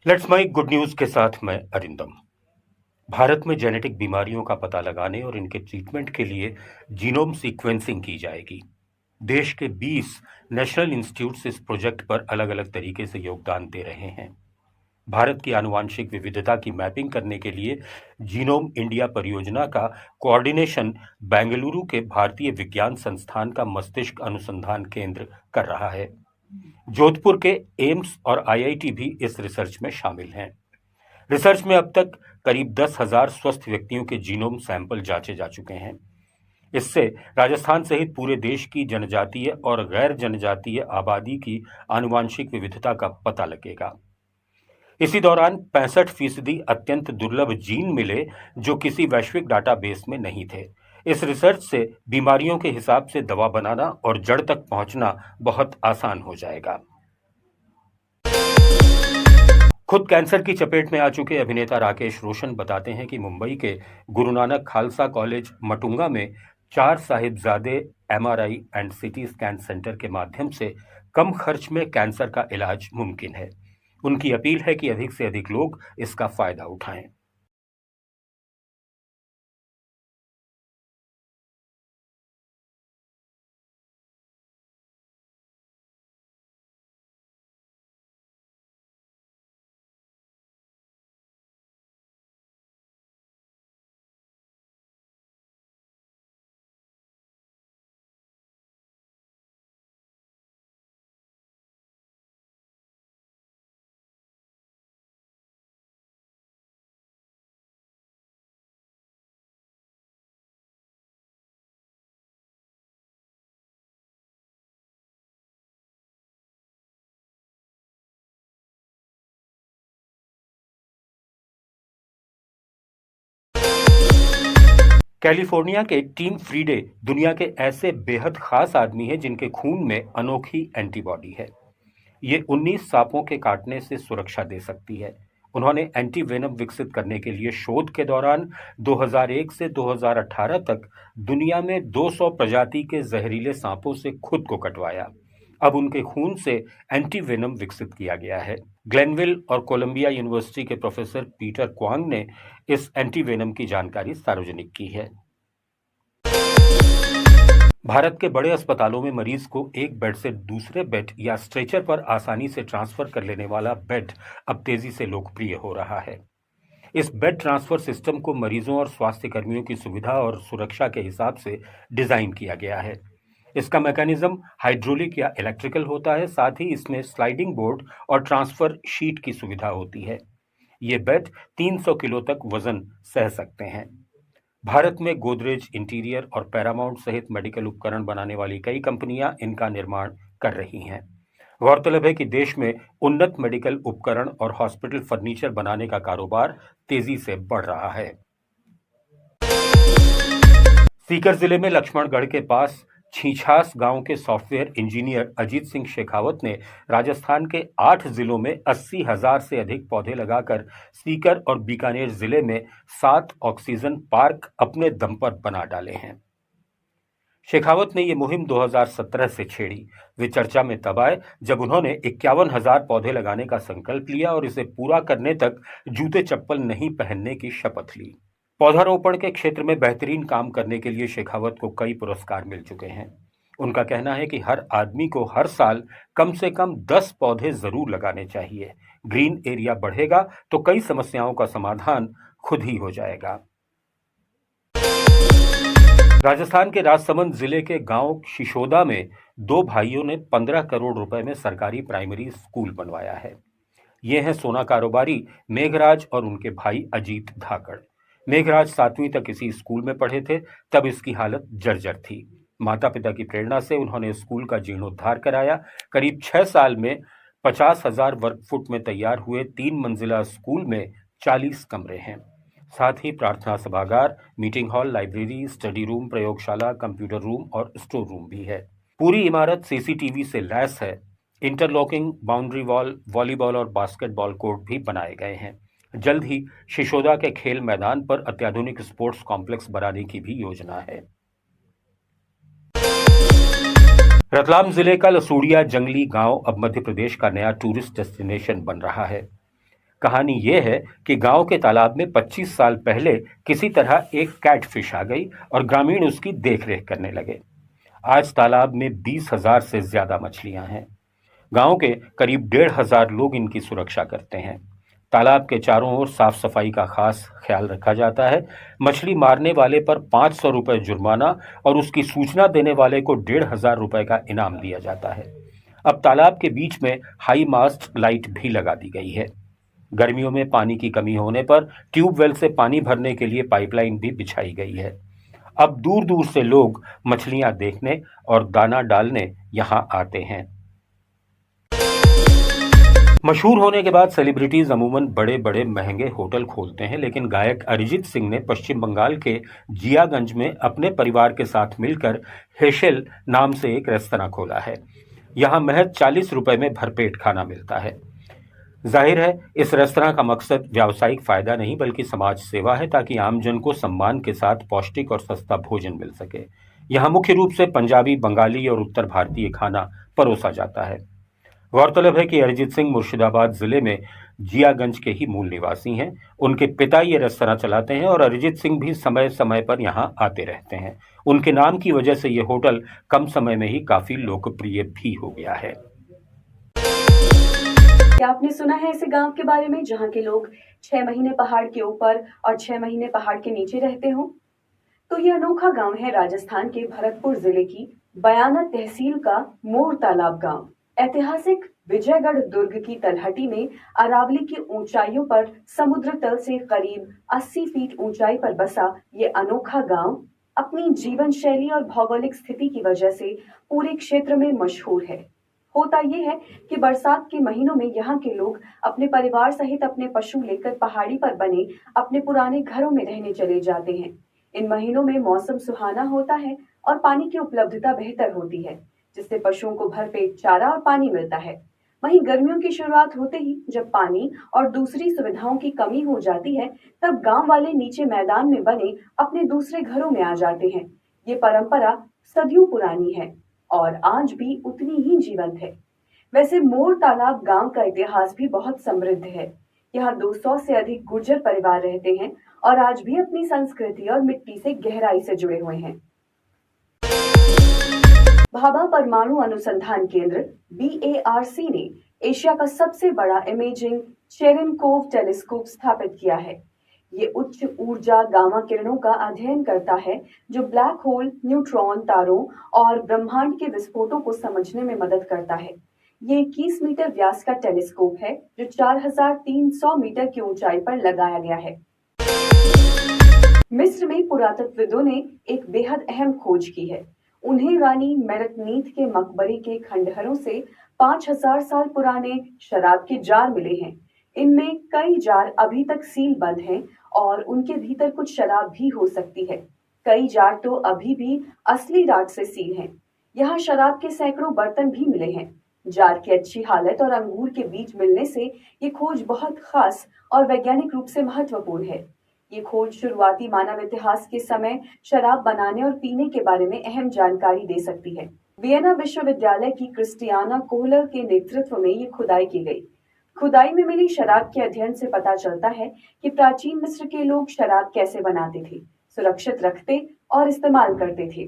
Let's my good news के साथ मैं अरिंदम। भारत में जेनेटिक बीमारियों का पता लगाने और इनके ट्रीटमेंट के लिए जीनोम सीक्वेंसिंग की जाएगी। देश के 20 नेशनल इंस्टीट्यूट्स इस प्रोजेक्ट पर अलग अलग तरीके से योगदान दे रहे हैं। भारत की आनुवांशिक विविधता की मैपिंग करने के लिए जीनोम इंडिया परियोजना का कोऑर्डिनेशन बेंगलुरु के भारतीय विज्ञान संस्थान का मस्तिष्क अनुसंधान केंद्र कर रहा है। जोधपुर के एम्स और आईआईटी भी इस रिसर्च में शामिल हैं। रिसर्च में अब तक करीब 10,000 स्वस्थ व्यक्तियों के जीनोम सैंपल जांचे जा चुके हैं। इससे राजस्थान सहित पूरे देश की जनजातीय और गैर जनजातीय आबादी की आनुवांशिक विविधता का पता लगेगा। इसी दौरान 65% अत्यंत दुर्लभ जीन मिले जो किसी वैश्विक डाटाबेस में नहीं थे। इस रिसर्च से बीमारियों के हिसाब से दवा बनाना और जड़ तक पहुंचना बहुत आसान हो जाएगा। खुद कैंसर की चपेट में आ चुके अभिनेता राकेश रोशन बताते हैं कि मुंबई के गुरु नानक खालसा कॉलेज मटुंगा में 4 Sahibzade MRI and CT scan centre के माध्यम से कम खर्च में कैंसर का इलाज मुमकिन है। उनकी अपील है कि अधिक से अधिक लोग इसका फायदा उठाएं। कैलिफोर्निया के टीम फ्रीडे दुनिया के ऐसे बेहद खास आदमी हैं जिनके खून में अनोखी एंटीबॉडी है। ये 19 सांपों के काटने से सुरक्षा दे सकती है। उन्होंने एंटी वेनम विकसित करने के लिए शोध के दौरान 2001 से 2018 तक दुनिया में 200 प्रजाति के जहरीले सांपों से खुद को कटवाया। अब उनके खून से एंटी वेनम विकसित किया गया है। ग्लेनविल और कोलंबिया यूनिवर्सिटी के प्रोफेसर पीटर क्वांग ने इस एंटी वेनम की जानकारी सार्वजनिक की है। भारत के बड़े अस्पतालों में मरीज को एक बेड से दूसरे बेड या स्ट्रेचर पर आसानी से ट्रांसफर कर लेने वाला बेड अब तेजी से लोकप्रिय हो रहा है। इस बेड ट्रांसफर सिस्टम को मरीजों और स्वास्थ्य कर्मियों की सुविधा और सुरक्षा के हिसाब से डिजाइन किया गया है। इसका मैकेनिज्म हाइड्रोलिक या इलेक्ट्रिकल होता है। साथ ही इसमें स्लाइडिंग बोर्ड और ट्रांसफर शीट की सुविधा होती है। ये बेड 300 किलो तक वजन सह सकते हैं। भारत में गोदरेज इंटीरियर और पैरामाउंट सहित मेडिकल उपकरण बनाने वाली कई कंपनियां इनका निर्माण कर रही हैं। गौरतलब है कि देश में उन्नत मेडिकल उपकरण और हॉस्पिटल फर्नीचर बनाने का कारोबार तेजी से बढ़ रहा है। सीकर जिले में लक्ष्मणगढ़ के पास छीछास गांव के सॉफ्टवेयर इंजीनियर अजीत सिंह शेखावत ने राजस्थान के 8 जिलों में 80,000 से अधिक पौधे लगाकर सीकर और बीकानेर जिले में 7 ऑक्सीजन पार्क अपने दम पर बना डाले हैं। शेखावत ने यह मुहिम 2017 से छेड़ी। वे चर्चा में तब आए जब उन्होंने 51,000 पौधे लगाने का संकल्प लिया और इसे पूरा करने तक जूते चप्पल नहीं पहनने की शपथ ली। पौधारोपण के क्षेत्र में बेहतरीन काम करने के लिए शेखावत को कई पुरस्कार मिल चुके हैं। उनका कहना है कि हर आदमी को हर साल कम से कम 10 पौधे जरूर लगाने चाहिए। ग्रीन एरिया बढ़ेगा तो कई समस्याओं का समाधान खुद ही हो जाएगा। राजस्थान के राजसमंद जिले के गांव शिशोदा में 2 भाइयों ने 15 करोड़ रुपए में सरकारी प्राइमरी स्कूल बनवाया है। ये हैं सोना कारोबारी मेघराज और उनके भाई अजीत धाकड़। मेघराज 7वीं तक इसी स्कूल में पढ़े थे, तब इसकी हालत जर्जर थी। माता पिता की प्रेरणा से उन्होंने स्कूल का जीर्णोद्धार कराया। करीब 6 साल में 50,000 वर्ग फुट में तैयार हुए 3 मंजिला स्कूल में 40 कमरे हैं। साथ ही प्रार्थना सभागार, meeting hall, library, study room, प्रयोगशाला, कंप्यूटर रूम और स्टोर रूम भी है। पूरी इमारत सीसीटीवी से लैस है। इंटरलॉकिंग, बाउंड्री वॉल, वॉलीबॉल और बास्केटबॉल कोर्ट भी बनाए गए हैं। जल्द ही शिशोदा के खेल मैदान पर अत्याधुनिक स्पोर्ट्स कॉम्प्लेक्स बनाने की भी योजना है। रतलाम जिले का लसूड़िया जंगली गांव अब मध्य प्रदेश का नया टूरिस्ट डेस्टिनेशन बन रहा है। कहानी ये है कि गांव के तालाब में 25 साल पहले किसी तरह एक कैटफिश आ गई और ग्रामीण उसकी देखरेख करने लगे। आज तालाब में 20,000 से ज्यादा मछलियां हैं। गांव के करीब 1,500 लोग इनकी सुरक्षा करते हैं। तालाब के चारों ओर साफ सफाई का खास ख्याल रखा जाता है। मछली मारने वाले पर 500 रुपए जुर्माना और उसकी सूचना देने वाले को 1,500 रुपए का इनाम दिया जाता है। अब तालाब के बीच में हाई मास्ट लाइट भी लगा दी गई है। गर्मियों में पानी की कमी होने पर ट्यूबवेल से पानी भरने के लिए पाइपलाइन भी बिछाई गई है। अब दूर दूर से लोग मछलियां देखने और दाना डालने यहां आते हैं। मशहूर होने के बाद सेलिब्रिटीज अमूमन बड़े बड़े महंगे होटल खोलते हैं, लेकिन गायक अरिजीत सिंह ने पश्चिम बंगाल के जियागंज में अपने परिवार के साथ मिलकर हेशेल नाम से एक रेस्तरां खोला है। यहां महज 40 रुपए में भरपेट खाना मिलता है। जाहिर है, इस रेस्तरां का मकसद व्यावसायिक फायदा नहीं बल्कि समाज सेवा है, ताकि आमजन को सम्मान के साथ पौष्टिक और सस्ता भोजन मिल सके। यहाँ मुख्य रूप से पंजाबी, बंगाली और उत्तर भारतीय खाना परोसा जाता है। गौरतलब है कि अरिजीत सिंह मुर्शिदाबाद जिले में जियागंज के ही मूल निवासी हैं। उनके पिता ये रेस्तरां चलाते हैं और अरिजीत सिंह भी समय समय पर यहाँ आते रहते हैं। उनके नाम की वजह से ये होटल कम समय में ही काफी लोकप्रिय भी हो गया है। क्या आपने सुना है ऐसे गांव के बारे में जहां के लोग 6 महीने पहाड़ के ऊपर और 6 महीने पहाड़ के नीचे रहते हो? तो ये अनोखा गांव है राजस्थान के भरतपुर जिले की बयाना तहसील का मोर तालाब गांव। ऐतिहासिक विजयगढ़ दुर्ग की तलहटी में अरावली की ऊंचाइयों पर समुद्र तल से करीब 80 फीट ऊंचाई पर बसा ये अनोखा गांव अपनी जीवन शैली और भौगोलिक स्थिति की वजह से पूरे क्षेत्र में मशहूर है। होता यह है कि बरसात के महीनों में यहाँ के लोग अपने परिवार सहित अपने पशु लेकर पहाड़ी पर बने अपने पुराने घरों में रहने चले जाते हैं। इन महीनों में मौसम सुहाना होता है और पानी की उपलब्धता बेहतर होती है, जिससे पशुओं को भरपेट चारा और पानी मिलता है। वहीं गर्मियों की शुरुआत होते ही जब पानी और दूसरी सुविधाओं की कमी हो जाती है, तब गांव वाले नीचे मैदान में बने अपने दूसरे घरों में आ जाते हैं। ये परंपरा सदियों पुरानी है और आज भी उतनी ही जीवंत है। वैसे मोर तालाब गांव का इतिहास भी बहुत समृद्ध है। यहाँ 200 से अधिक गुर्जर परिवार रहते हैं और आज भी अपनी संस्कृति और मिट्टी से गहराई से जुड़े हुए हैं। भाभा परमाणु अनुसंधान केंद्र BARC ने एशिया का सबसे बड़ा इमेजिंग चेरेनकोव टेलीस्कोप स्थापित किया है। ये उच्च ऊर्जा गामा किरणों का अध्ययन करता है, जो ब्लैक होल, न्यूट्रॉन तारों और ब्रह्मांड के विस्फोटों को समझने में मदद करता है। ये 21 मीटर व्यास का टेलीस्कोप है, जो 4,300 मीटर की ऊंचाई पर लगाया गया है। मिस्र में पुरातत्वविदों ने एक बेहद अहम खोज की है। उन्हें रानी मेरकनीथ के मकबरे के खंडहरों से 5,000 साल पुराने शराब के जार मिले हैं। इनमें कई जार अभी तक सील बंद हैं और उनके भीतर कुछ शराब भी हो सकती है। कई जार तो अभी भी असली राड से सील हैं। यहाँ शराब के सैकड़ों बर्तन भी मिले हैं। जार की अच्छी हालत और अंगूर के बीज मिलने से ये खोज बहुत खास और वैज्ञानिक रूप से महत्वपूर्ण है। ये खोज शुरुआती मानव इतिहास के समय शराब बनाने और पीने के बारे में अहम जानकारी दे सकती है। वियना विश्वविद्यालय की क्रिस्टियाना कोहलर के नेतृत्व में ये खुदाई की गई। खुदाई में मिली शराब के अध्ययन से पता चलता है कि प्राचीन मिस्र के लोग शराब कैसे बनाते थे, सुरक्षित रखते और इस्तेमाल करते थे।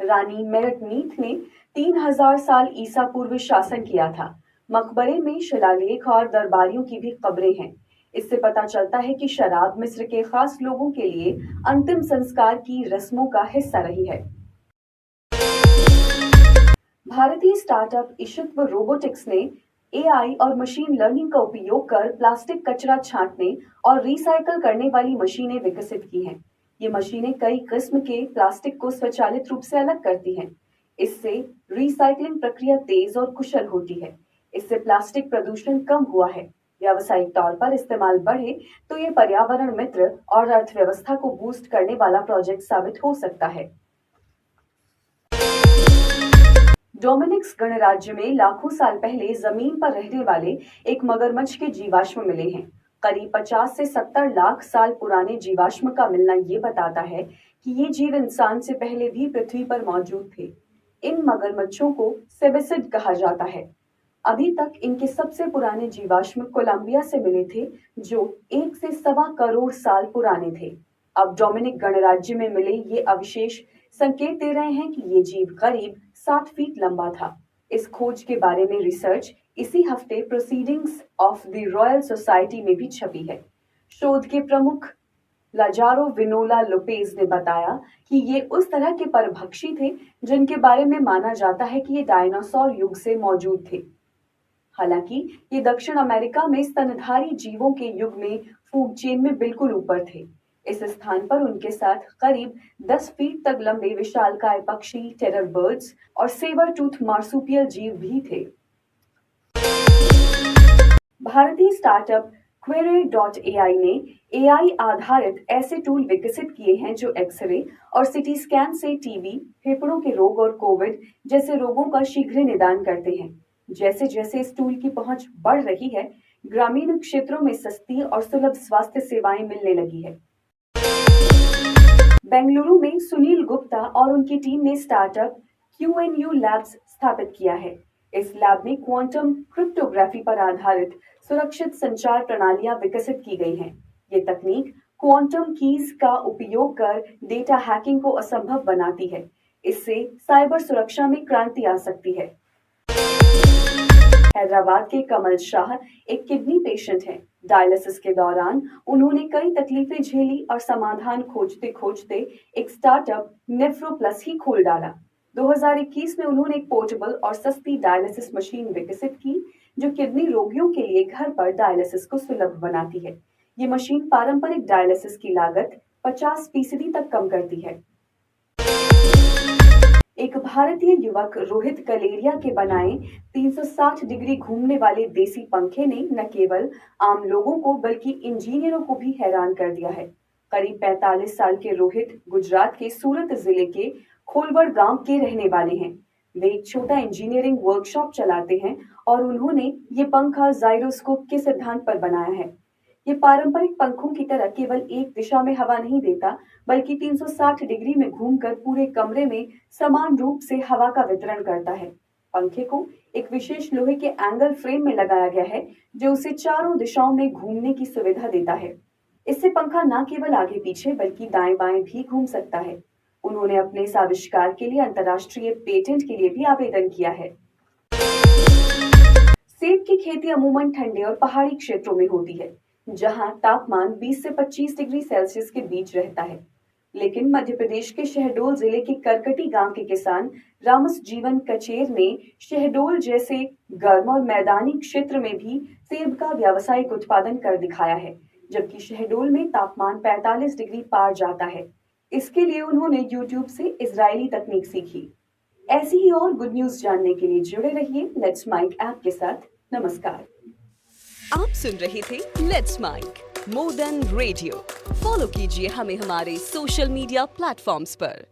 रानी मेरकनीथ ने 3,000 साल ईसा पूर्व शासन किया था। मकबरे में शिलालेख और दरबारियों की भी कब्रें हैं। इससे पता चलता है कि शराब मिस्र के खास लोगों के लिए अंतिम संस्कार की रस्मों का हिस्सा रही है। भारतीय स्टार्टअप इशित्व रोबोटिक्स ने AI और मशीन लर्निंग का उपयोग कर प्लास्टिक कचरा छांटने और रिसाइकल करने वाली मशीनें विकसित की हैं। ये मशीनें कई किस्म के प्लास्टिक को स्वचालित रूप से अलग करती हैं। इससे रिसाइकलिंग प्रक्रिया तेज और कुशल होती है। इससे प्लास्टिक प्रदूषण कम हुआ है। व्यावसायिक तौर पर इस्तेमाल बढ़े तो ये पर्यावरण मित्र और अर्थव्यवस्था को बूस्ट करने वाला प्रोजेक्ट साबित हो सकता है। डोमिनिक्स गणराज्य में लाखों साल पहले जमीन पर रहने वाले एक मगरमच्छ के जीवाश्म मिले हैं। करीब 50 से 70 लाख साल पुराने जीवाश्म का मिलना ये बताता है कि ये जीव इंसान से पहले भी पृथ्वी पर मौजूद थे। इन मगरमच्छों को सेबेसिड कहा जाता है। अभी तक इनके सबसे पुराने जीवाश्म कोलंबिया से मिले थे, जो 1 से सवा करोड़ साल पुराने थे। अब डोमिनिक गणराज्य में मिले ये अवशेष संकेत दे रहे हैं कि ये जीव करीब 7 फीट लंबा था। इस खोज के बारे में रिसर्च इसी हफ्ते proceedings of the royal society में भी छपी है। शोध के प्रमुख लाजारो विनोला लोपेज ने बताया कि ये उस तरह के परभक्षी थे जिनके बारे में माना जाता है कि ये डायनासोर युग से मौजूद थे। हालांकि ये दक्षिण अमेरिका में स्तनधारी जीवों के युग में फूड चेन में बिल्कुल ऊपर थे। इस स्थान पर उनके साथ करीब 10 फीट तक लंबे विशालकाय पक्षी, टेरर बर्ड्स और सेवर टूथ मार्सुपियल जीव भी थे। भारतीय स्टार्टअप Query.ai ने एआई आधारित ऐसे टूल विकसित किए हैं जो एक्सरे और सीटी स्कैन से टीबी, फेफड़ों के रोग और कोविड जैसे रोगों का शीघ्र निदान करते हैं। जैसे जैसे इस टूल की पहुंच बढ़ रही है, ग्रामीण क्षेत्रों में सस्ती और सुलभ स्वास्थ्य सेवाएं मिलने लगी है। बेंगलुरु में सुनील गुप्ता और उनकी टीम ने स्टार्टअप QNU लैब्स स्थापित किया है। इस लैब में क्वांटम क्रिप्टोग्राफी पर आधारित सुरक्षित संचार प्रणालियां विकसित की गई हैं। ये तकनीक क्वांटम कीज का उपयोग कर डेटा हैकिंग को असंभव बनाती है। इससे साइबर सुरक्षा में क्रांति आ सकती है। हैदराबाद के कमल शाह एक किडनी पेशेंट हैं। डायलिसिस के दौरान उन्होंने कई तकलीफें झेली और समाधान खोजते खोजते एक स्टार्टअप नेफ्रोप्लस ही खोल डाला। 2021 में उन्होंने एक पोर्टेबल और सस्ती डायलिसिस मशीन विकसित की जो किडनी रोगियों के लिए घर पर डायलिसिस को सुलभ बनाती है। ये मशीन पारंपरिक डायलिसिस की लागत 50% तक कम करती है। एक भारतीय युवक रोहित कलेरिया के बनाए 360 डिग्री घूमने वाले देसी पंखे ने न केवल आम लोगों को बल्कि इंजीनियरों को भी हैरान कर दिया है। करीब 45 साल के रोहित गुजरात के सूरत जिले के खोलवड़ गांव के रहने वाले हैं। वे एक छोटा इंजीनियरिंग वर्कशॉप चलाते हैं और उन्होंने ये पंखा जाइरोस्कोप के सिद्धांत पर बनाया है। ये पारंपरिक पंखों की तरह केवल एक दिशा में हवा नहीं देता, बल्कि 360 डिग्री में घूमकर पूरे कमरे में समान रूप से हवा का वितरण करता है। पंखे को एक विशेष लोहे के एंगल फ्रेम में लगाया गया है जो उसे चारों दिशाओं में घूमने की सुविधा देता है। इससे पंखा न केवल आगे पीछे बल्कि दाएं बाएं भी घूम सकता है। उन्होंने अपने इस आविष्कार के लिए अंतर्राष्ट्रीय पेटेंट के लिए भी आवेदन किया है। सेब की खेती अमूमन ठंडे और पहाड़ी क्षेत्रों में होती है, जहां तापमान 20 से 25 डिग्री सेल्सियस के बीच रहता है। लेकिन मध्य प्रदेश के शहडोल जिले के करकटी गांव के किसान रामस जीवन कचेर ने शहडोल जैसे गर्म और मैदानी क्षेत्र में भी सेब का व्यावसायिक उत्पादन कर दिखाया है, जबकि शहडोल में तापमान 45 डिग्री पार जाता है। इसके लिए उन्होंने YouTube से इजरायली तकनीक सीखी। ऐसी ही और गुड न्यूज जानने के लिए जुड़े रहिए लेट्स माइक ऐप के साथ। नमस्कार। आप सुन रहे थे let's make more than radio. Follow कीजिए हमें हमारे सोशल मीडिया प्लेटफॉर्म्स पर।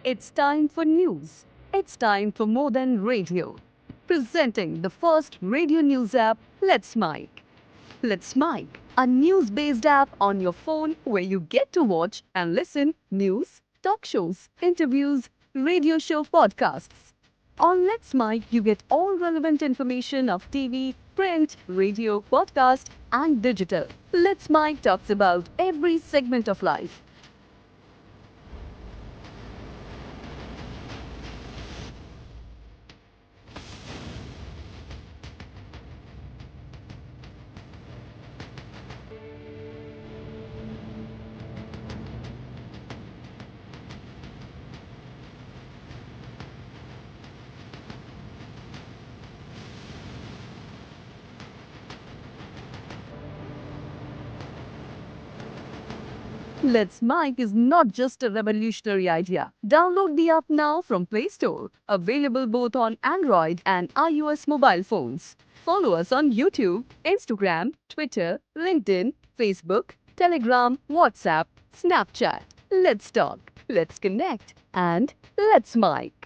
It's time for news. It's time for more than radio. Presenting the first radio news app, Let's Mic. Let's Mic, a news-based app on your phone where you get to watch and listen news, talk shows, interviews, radio show podcasts. On Let's Mic, you get all relevant information of TV, print, radio, podcast, and digital. Let's Mic talks about every segment of life. Let's Mic is not just a revolutionary idea. Download the app now from Play Store. Available both on Android and iOS mobile phones. Follow us on YouTube, Instagram, Twitter, LinkedIn, Facebook, Telegram, WhatsApp, Snapchat. Let's talk, let's connect, and let's Mic.